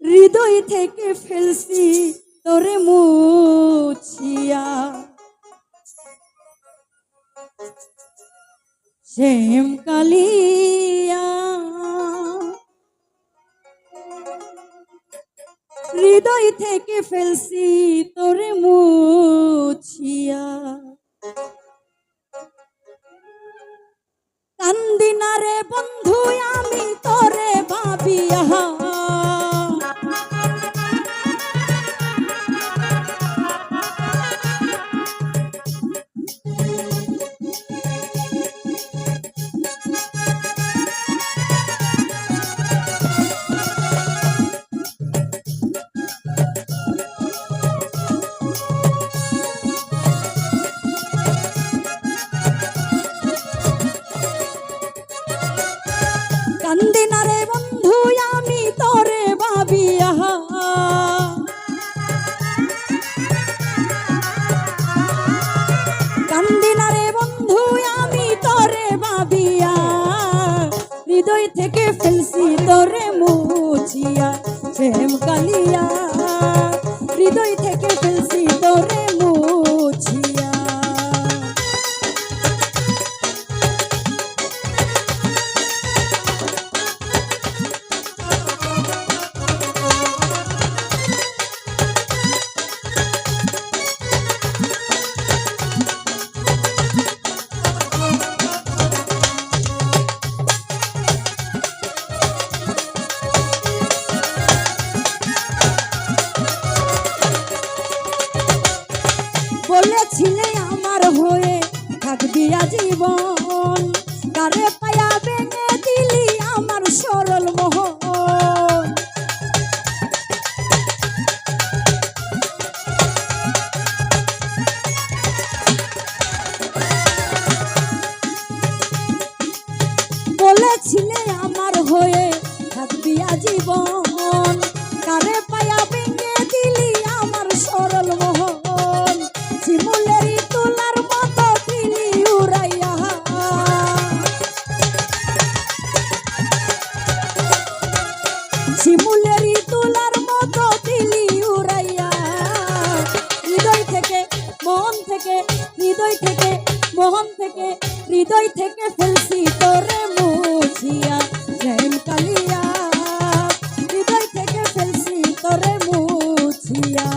হৃদয় থেকে ফেলছি তোরে মুছিয়া, শ্যাম কালিয়া। হৃদয় থেকে ফেলছি তোরে মুছিয়া, কান্দি না রে বন্ধু আমি তোরে ভাবিয়া। কান্দি না রে বন্ধু আমি তোরে ভাবিয়া, কান্দি না রে বন্ধু আমি তোরে ভাবিয়া। হৃদয় থেকে ফেলছি তোরে মুছিয়া, শ্যাম কালিয়া। হৃদয় থেকে ফেলছি তোরে মুছিয়া। বলেছিলে আমার হয়ে থাকবি আজীবন, কারে পায়া ভেঙে দিলি আমার সরল মোহন। বলেছিলে আমার হয়ে থাকবি আজীবন, কারে পায়া ভেঙে দিলি আমার সরল মোহন। শিমুলেরই তুলার মতো দিলি উড়াইয়া, শিমুলেরই তুলার মতো দিলি উড়াইয়া। হৃদয় থেকে মন থেকে, হৃদয় থেকে মন থেকে, হৃদয় থেকে ফেলছি তোরে মুছিয়া, শ্যাম কালিয়া। হৃদয় থেকে ফেলছি তোরে মুছিয়া।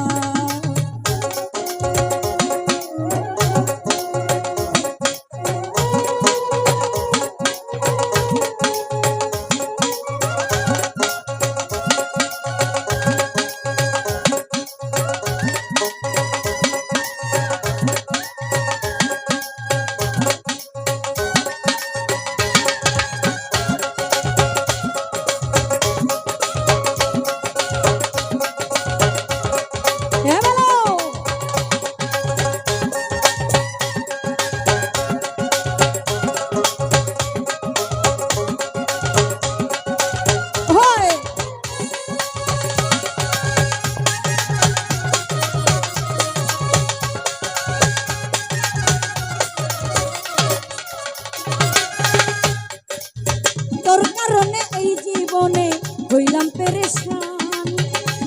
তোর কারণে এই জীবনে হইলাম পেরেশান,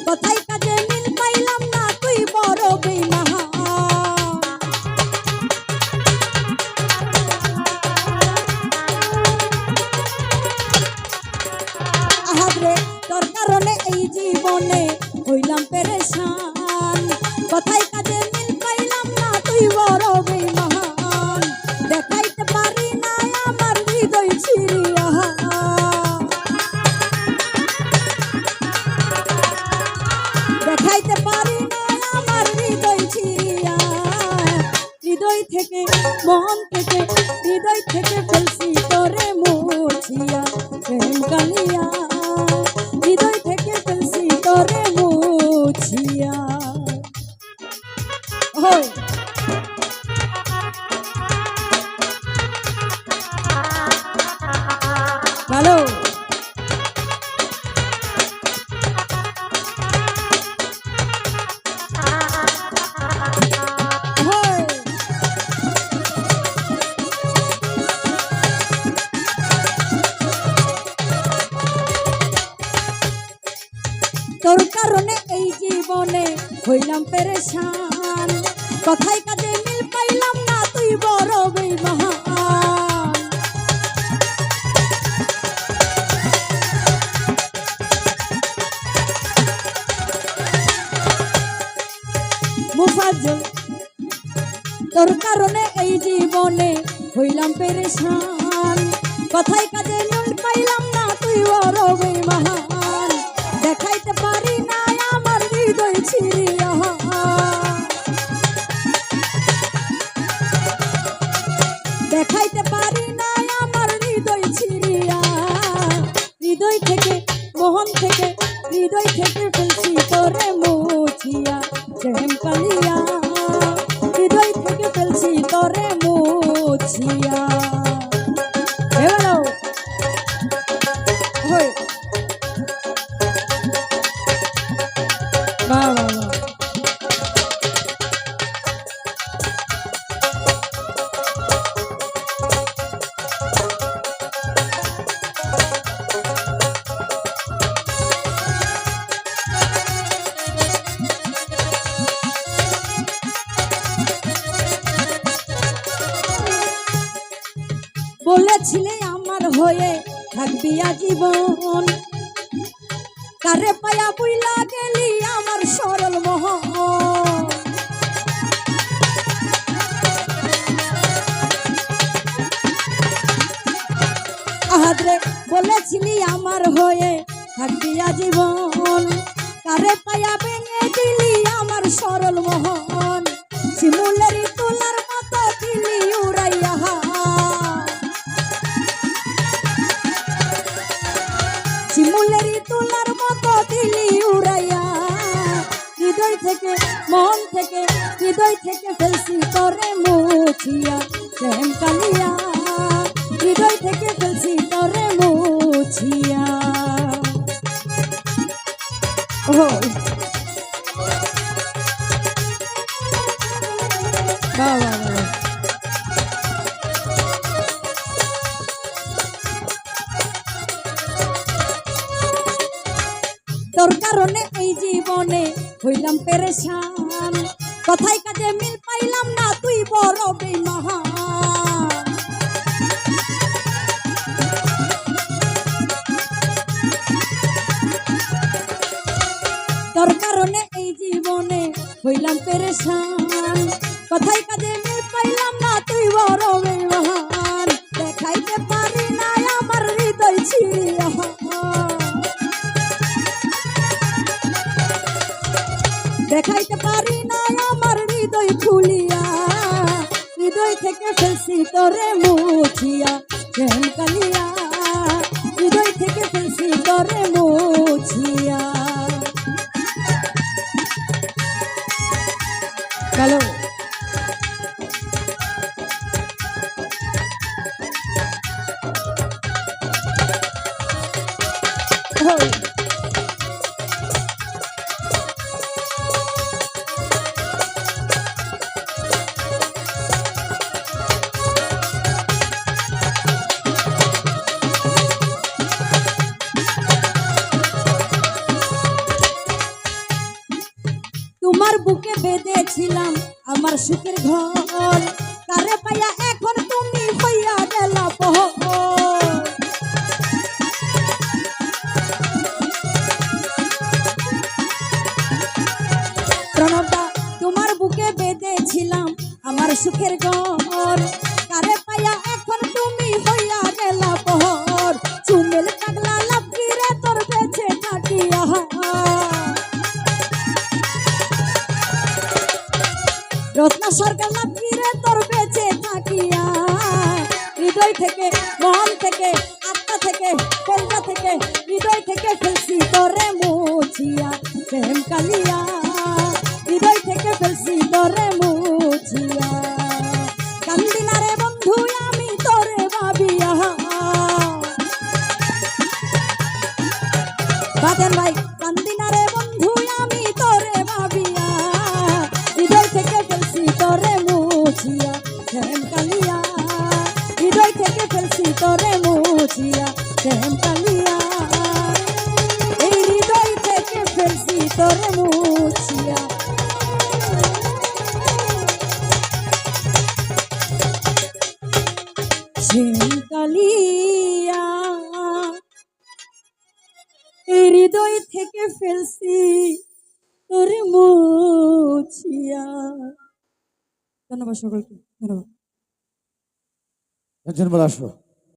কথাই কাজে মিল পাইলাম না, তুই বড় বেঈমান। আহারে তোর কারণে এই জীবনে হইলাম পেরেশান, কথাই কাজে মিল পাইলাম না, তুই বড় বেঈমান। দেখাইতে পারি না আমার হৃদয় ছিড়িয়া, দেখাইতে পারি না আমার হৃদয় ছিড়িয়া। হৃদয় থেকে মন থেকে, হৃদয় থেকে ফেলছি তোরে মুছিয়া, শ্যাম কালিয়া। হৃদয় থেকে ফেলছি তোরে মুছিয়া। ভালো তোর কারণে এই জীবনে হইলাম পেরেশান, কথায় কাজে মিল পাইলাম না, তুই বড় বেঈমান। মুফাজ্জল, তোর কারণে এই জীবনে হইলাম পেরেশান, কথায় কাজে মিল পাইলাম না, তুই বড় বেঈমান। দেখাইতে পারি না আমার হৃদয় ছিঁড়িয়া, দেখাইতে পারি না আমার হৃদয় ছিঁড়িয়া, হৃদয় থেকে মোহন থেকে হৃদয় থেকে ফেলছি তোরে মুছিয়া, প্রেম কালিয়া হৃদয় থেকে ফেলছি তোরে মুছিয়া। বলেছিলে আমার হয়ে থাকবি আজীবন, কারে পায়া বুইলা গেলি আমার সরল মহন। আহাদরে বলেছিলি আমার হয়ে থাকবি আজীবন, কারে পায়া ভেঙে দিলি আমার সরল মহন। শিমুলেরই তোলার মতো দিলি উড়াইয়া, শিমুলেরই তোলার মতো দিলি উড়াইয়া, হৃদয় থেকে মন থেকে হৃদয় থেকে ফেলছি তোরে মুছিয়া, প্রেম কালিয়া হৃদয় থেকে ফেলছি তোরে মুছিয়া। তোর কারণে এই জীবনে হইলাম পেরেশান, কথায় কাজে মিল পাইলাম না, তুই বড় বেঈমান। তোর কারণে এই জীবনে হইলাম পেরেশান, কথায় কাজে মিল পাইলাম না, তুই বড় বেঈমান। দেখাইতে পারি না আমার হৃদয় ছিঁড়িয়া, দেখাইতে পারি না আমার হৃদয় খুলিয়া, হৃদয় থেকে ফেলছি তোরে মুছিয়া, প্রেম কালিয়া হৃদয় থেকে ফেলছি তোরে মুছিয়া। চলো তোমার বুকে বেঁধেছিলাম আমার সুখের ঘর, কারে পাইয়া এখন তুমি হইয়া গেলা পহর। প্রণবদা, তোমার বুকে বেঁধেছিলাম আমার সুখের ঘর, কারে পাইয়া এখন তুমি হইয়া গেলা পহর। চুমেল পাগলা লাভকি রে তোর বেঁচে থাকিয়া, রত্না সরকার লাভকি রে তোর বেঁচে থাকিয়া, হৃদয় থেকে মন থেকে আত্মা থেকে কলকা থেকে হৃদয় থেকে ফেলছি তোরে মুছিয়া, প্রেম কালিয়া হৃদয় থেকে ফেলছি তোরে মুছিয়া। কান্দি না রে বন্ধু আমি তোরে ভাবিয়া, বাদেন ভাই কান্দি না রে বন্ধু আমি তোরে ভাবিয়া, হৃদয় থেকে ফেলছি তোরে মুছিয়া, প্রেম কালিয়া হৃদয় থেকে ফেলছি তোরে মুছিয়া, প্রেম কালিয়া এই হৃদয় থেকে ফেলছি প্রেম কালিয়া এই হৃদয় থেকে ফেলছি তোর মুছিয়া। ধন্যবাদ সকলকে, ধন্যবাদ। একজন বলে আসো।